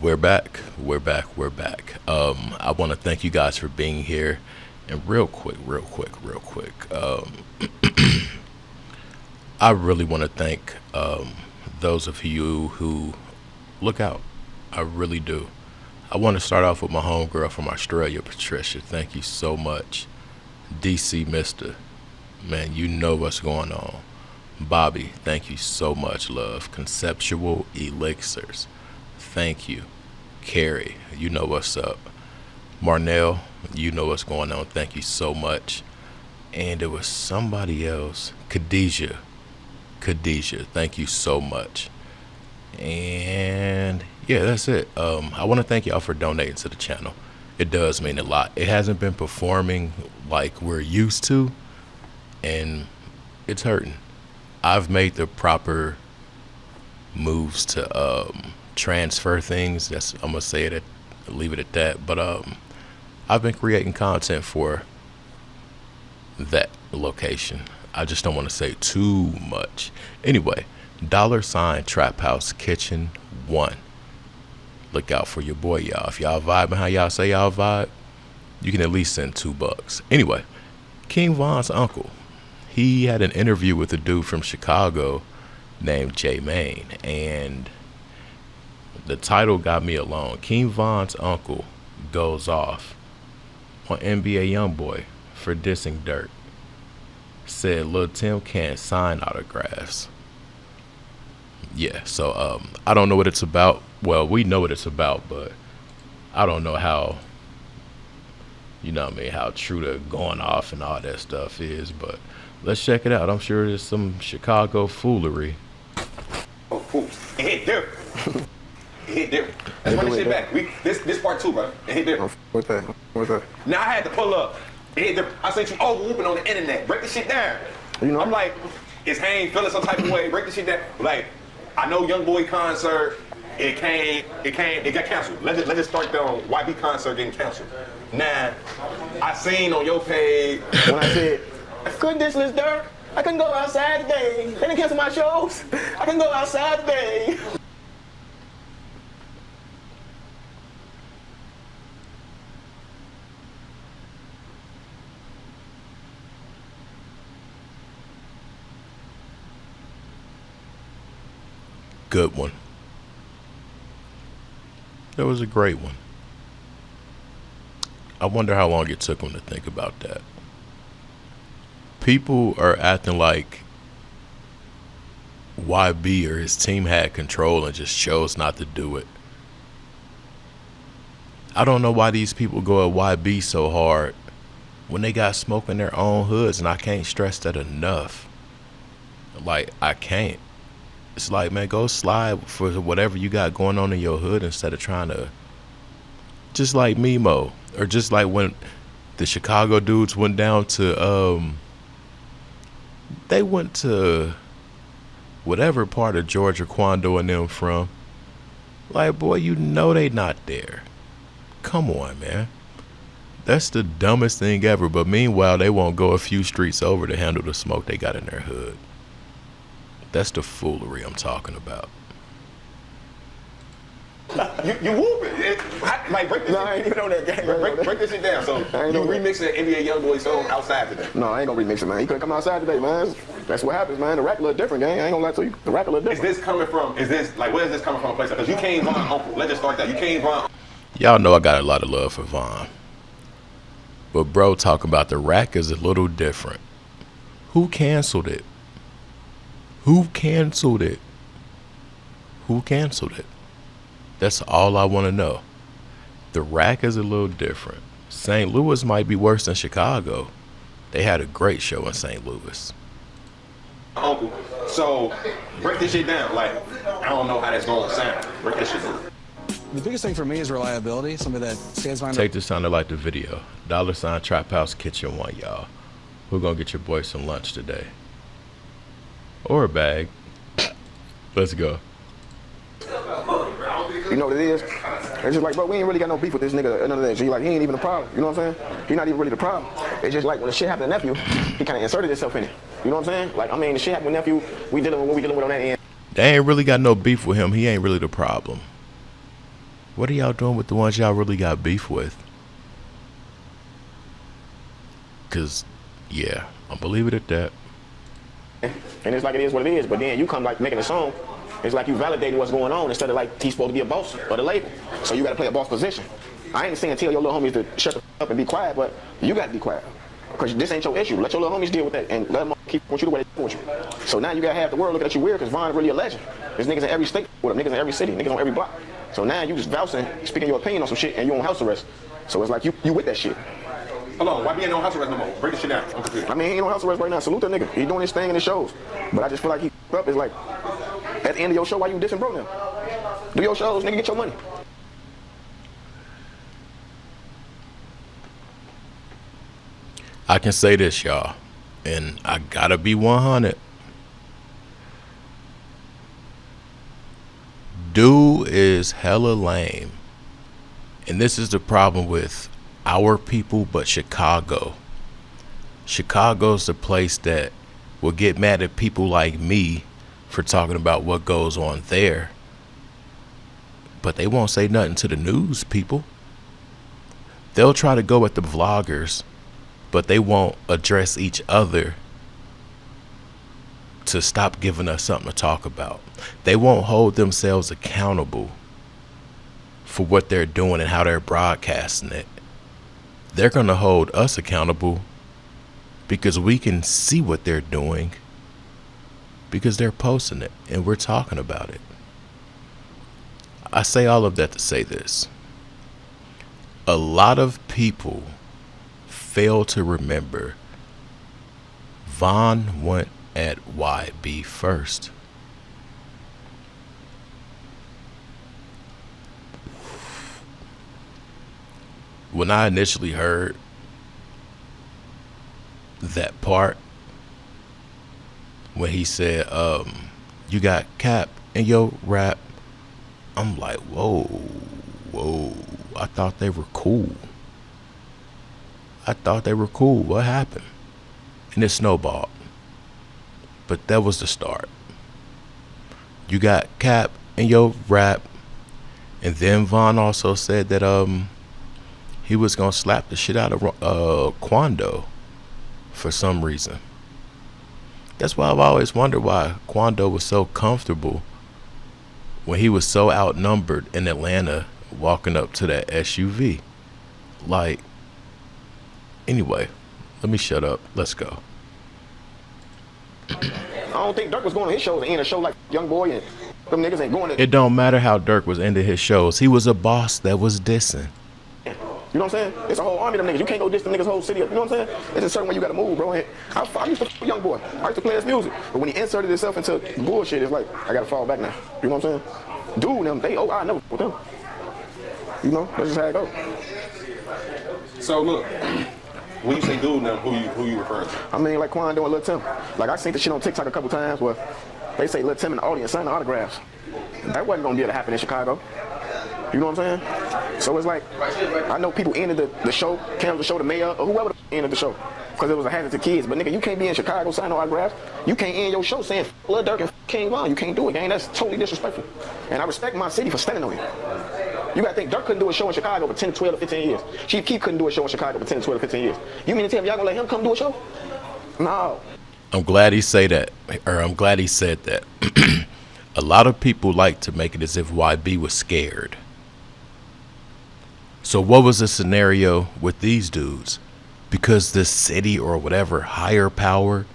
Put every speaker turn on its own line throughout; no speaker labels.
We're back. We're back. We're back. I want to thank you guys for being here. And real quick. I really want to thank those of you who look out. I really do. I want to start off with my homegirl from Australia, Patricia. Thank you so much. DC Mister, man, you know what's going on. Bobby, thank you so much, love. Conceptual Elixirs, thank you. Carrie, you know what's up. Marnell, you know what's going on. Thank you so much. And it was somebody else. Khadijah, thank you so much. And yeah, that's it. I want to thank y'all for donating to the channel. It does mean a lot. It hasn't been performing like we're used to, and it's hurting. I've made the proper moves to transfer things. That's I'm gonna say it, leave it at that. But I've been creating content for that location. I just don't want to say too much. Anyway, $ Trap House Kitchen 1. Look out for your boy, y'all. If y'all vibing how y'all say y'all vibe, you can at least send $2. Anyway, King Von's uncle, he had an interview with a dude from Chicago named J Main, and the title got me alone. King Von's uncle goes off on NBA Youngboy for dissing Durk. Said Lil Tim can't sign autographs. Yeah, so I don't know what it's about. Well, we know what it's about, but I don't know how, you know what I mean, how true to going off and all that stuff is, but let's check it out. I'm sure there's some Chicago foolery.
Oh, cool. It hit Durk. It hit Durk. Let's run this shit back. This part 2, bro. It hit Durk.
What's that?
Now I had to pull up. It hit Durk. I sent you over whooping on the internet. Break this shit down.
You know,
I'm like, is Haynes feeling some type of way? Break this shit down. Like, I know Youngboy concert, it got canceled. Let's just start there on YB concert getting canceled. Now, I seen on your page when I said, goodness, Miss Durk, I can go outside today. They didn't cancel my shows. I can go outside today.
Good one. That was a great one. I wonder how long it took him to think about that. People are acting like YB or his team had control and just chose not to do it. I don't know why these people go at YB so hard when they got smoke in their own hoods, and I can't stress that enough. Like, I can't. It's like, man, go slide for whatever you got going on in your hood instead of trying to, just like Mimo, or just like when the Chicago dudes went down to, they went to whatever part of Georgia Quando and them from. Like, boy, you know they not there. Come on, man. That's the dumbest thing ever. But meanwhile, they won't go a few streets over to handle the smoke they got in their hood. That's the foolery I'm talking about.
You whooping. Like, break this
no, I ain't even on that game.
Break this shit down. So, you remixing NBA Youngboy song outside today?
No, I ain't gonna remix it, man. He couldn't come outside today, man. That's what happens, man. The rack a little different, gang. I ain't gonna lie to you. The rack a little different.
Is this coming from, where is this coming from a place? Because you came Von uncle. Let's just start that. You came Von.
Y'all know I got a lot of love for Von. But bro, talking about the rack is a little different. Who canceled it? Who canceled it? Who canceled it? That's all I want to know. The rack is a little different. St. Louis might be worse than Chicago. They had a great show in St. Louis.
Uncle, so break this shit down. Like, I don't know how that's going to sound. Break this shit down.
The biggest thing for me is reliability. Somebody that stands behind.
Take this time to like the video. $ Trap House Kitchen 1, y'all. We're going to get your boy some lunch today. Or a bag. Let's go.
You know what it is? It's just like, bro, we ain't really got no beef with this nigga or none of that. So you like, he ain't even the problem. You know what I'm saying? He's not even really the problem. It's just like when the shit happened to nephew, he kind of inserted himself in it. You know what I'm saying? Like, I mean, the shit happened with nephew, we dealing with what we dealing with on that end.
They ain't really got no beef with him. He ain't really the problem. What are y'all doing with the ones y'all really got beef with? Cause, yeah, I'll believe it at that.
And it's like it is what it is. But then you come like making a song. It's like you validating what's going on instead of like he's supposed to be a boss of the label. So you got to play a boss position. I ain't saying tell your little homies to shut the up and be quiet, but you got to be quiet. Because this ain't your issue. Let your little homies deal with that and let them keep want you the way they want you. So now you got half the world looking at you weird because Von really a legend. There's niggas in every state with him, niggas in every city, niggas on every block. So now you just vouching, speaking your opinion on some shit and you on house arrest. So it's like you with that shit.
Hold on, why be ain't on house arrest no more? Break this shit down. I'm confused.
I mean, he ain't on house arrest right now. Salute that nigga. He doing his thing in the shows. But I just feel like he up. It's like, at the end of your show, why you dissing bro now? Do your shows, nigga, get your money.
I can say this, y'all, and I gotta be 100. Dude is hella lame. And this is the problem with our people, but Chicago. Chicago's the place that will get mad at people like me for talking about what goes on there. But they won't say nothing to the news people. They'll try to go at the vloggers, but they won't address each other to stop giving us something to talk about. They won't hold themselves accountable for what they're doing and how they're broadcasting it. They're going to hold us accountable because we can see what they're doing because they're posting it and we're talking about it. I say all of that to say this. A lot of people fail to remember Von went at YB first. When I initially heard that part, when he said, you got Cap in your rap, I'm like, whoa, I thought they were cool. What happened? And it snowballed. But that was the start. You got Cap in your rap. And then Von also said that he was gonna slap the shit out of Quando for some reason. That's why I've always wondered why Quando was so comfortable when he was so outnumbered in Atlanta walking up to that SUV. Like, anyway, let me shut up. Let's go.
I don't think Durk was going to his shows and in a show like Youngboy and them niggas ain't going to.
It don't matter how Durk was into his shows. He was a boss that was dissing.
You know what I'm saying? It's a whole army of them niggas. You can't go diss them niggas' whole city up. You know what I'm saying? It's a certain way you got to move, bro. I used to Youngboy. I used to play his music. But when he inserted himself into bullshit, it's like, I got to fall back now. You know what I'm saying? Dude, them, I never with them. You know, that's just how it goes.
So look, when you say dude now, who you referring to?
I mean, like Quando and Lil Tim. Like, I seen this shit on TikTok a couple times where they say Lil Tim in the audience signing autographs. That wasn't going to be able to happen in Chicago. You know what I'm saying? So it's like, I know people ended the show, canceled the show, the mayor, or whoever ended the show, because it was a hazard to kids. But nigga, you can't be in Chicago signing autographs. You can't end your show saying Lil Durk and King Von. You can't do it, gang. That's totally disrespectful. And I respect my city for standing on it. You gotta think, Durk couldn't do a show in Chicago for 10, 12, or 15 years. Chief Keef couldn't do a show in Chicago for 10, 12, or 15 years. You mean to tell me y'all gonna let him come do a show? No.
I'm glad he said that. A lot of people like to make it as if YB was scared. So what was the scenario with these dudes? Because the city or whatever higher power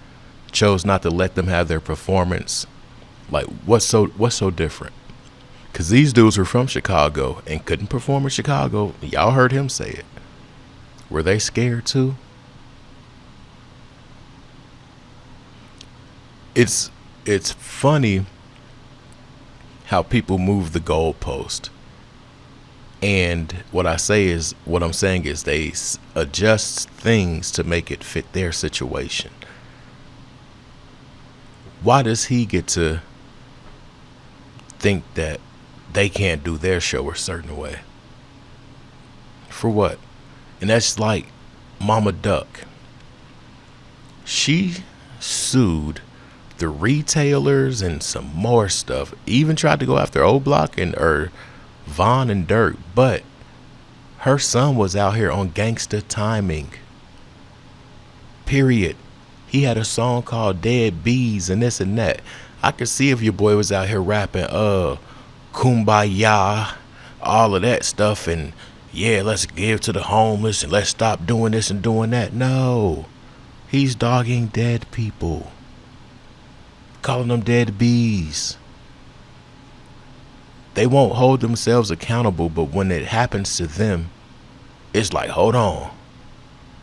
chose not to let them have their performance. Like, what's so different? Because these dudes were from Chicago and couldn't perform in Chicago. Y'all heard him say it. Were they scared too? It's funny how people move the goalpost. And what I'm saying is they adjust things to make it fit their situation. Why does he get to think that they can't do their show a certain way? For what? And that's like Mama Duck. She sued the retailers and some more stuff. Even tried to go after O Block and Von and Durk, but her son was out here on Gangsta Timing. Period. He had a song called Dead Bees and this and that. I could see if your boy was out here rapping Kumbaya, all of that stuff, and yeah, let's give to the homeless and let's stop doing this and doing that. No. He's dogging dead people. Calling them dead bees. They won't hold themselves accountable, but when it happens to them, it's like, hold on.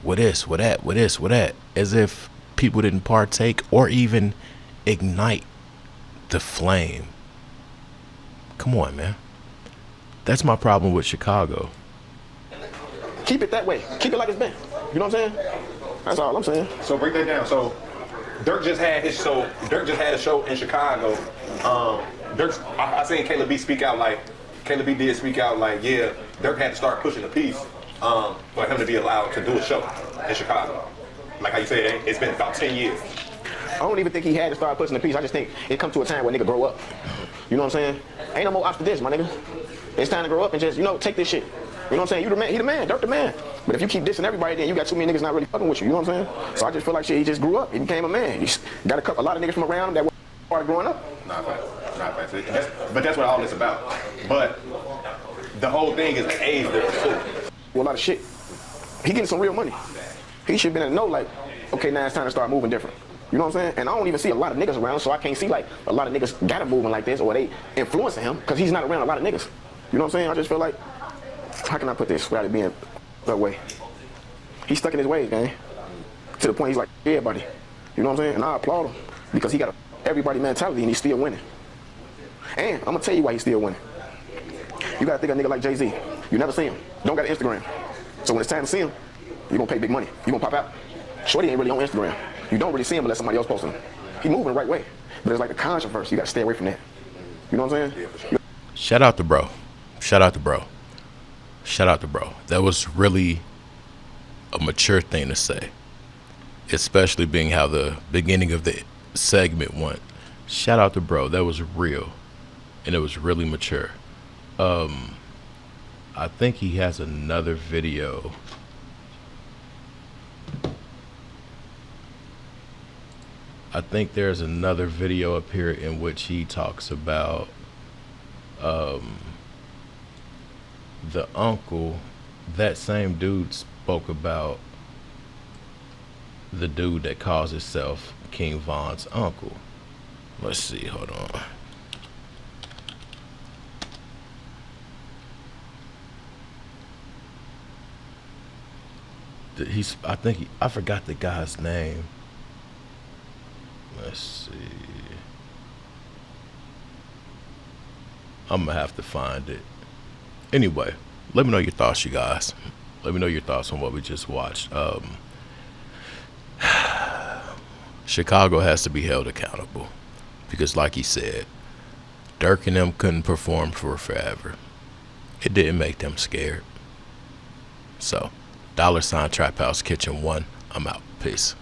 With this, with that, with this, with that. As if people didn't partake or even ignite the flame. Come on, man. That's my problem with Chicago.
Keep it that way. Keep it like it's been. You know what I'm saying? That's all I'm saying.
So break that down. So Durk just had his show. Durk just had a show in Chicago. I seen Caleb B speak out like, Caleb B did speak out like, yeah, Durk had to start pushing the piece for him to be allowed to do a show in Chicago. Like how you said, it's been about 10 years.
I don't even think he had to start pushing the piece. I just think it come to a time where nigga grow up. You know what I'm saying? Ain't no more option for this, my nigga. It's time to grow up and just, take this shit. You know what I'm saying? You the man, he the man, Durk the man. But if you keep dissing everybody, then you got too many niggas not really fucking with you. You know what I'm saying? So I just feel like shit, he just grew up. He became a man. He got a lot of niggas from around him that were growing up.
Not facts. But that's what all this about. But the whole thing is the age difference too.
Well, a lot of shit. He getting some real money. He should have been in the know like, okay, now it's time to start moving different. You know what I'm saying? And I don't even see a lot of niggas around, so I can't see like a lot of niggas got him moving like this or they influencing him because he's not around a lot of niggas. You know what I'm saying? I just feel like, how can I put this without it being that way? He's stuck in his ways, man. To the point he's like, everybody. You know what I'm saying? And I applaud him because he got a everybody mentality and he's still winning. And I'm gonna tell you why he's still winning. You gotta think of a nigga like Jay-Z. You never see him. Don't got an Instagram. So when it's time to see him, you're gonna pay big money. You're gonna pop out. Shorty ain't really on Instagram. You don't really see him unless somebody else posts him. He moving the right way. But it's like a controversy. You gotta stay away from that. You know what I'm saying?
Yeah, for sure.
Shout out to bro. Shout out to bro. Shout out to bro. That was really a mature thing to say. Especially being how the beginning of the segment went. Shout out to bro. That was real. And it was really mature. I think he has another video. I think there's another video up here in which he talks about the uncle. That same dude spoke about the dude that calls himself King Von's uncle. Let's see, hold on. I forgot the guy's name. Let's see. I'm gonna have to find it. Anyway, let me know your thoughts, you guys. Let me know your thoughts on what we just watched. Chicago has to be held accountable because, like he said, Durk and them couldn't perform for forever. It didn't make them scared. So, $Trap House Kitchen 1. I'm out. Peace.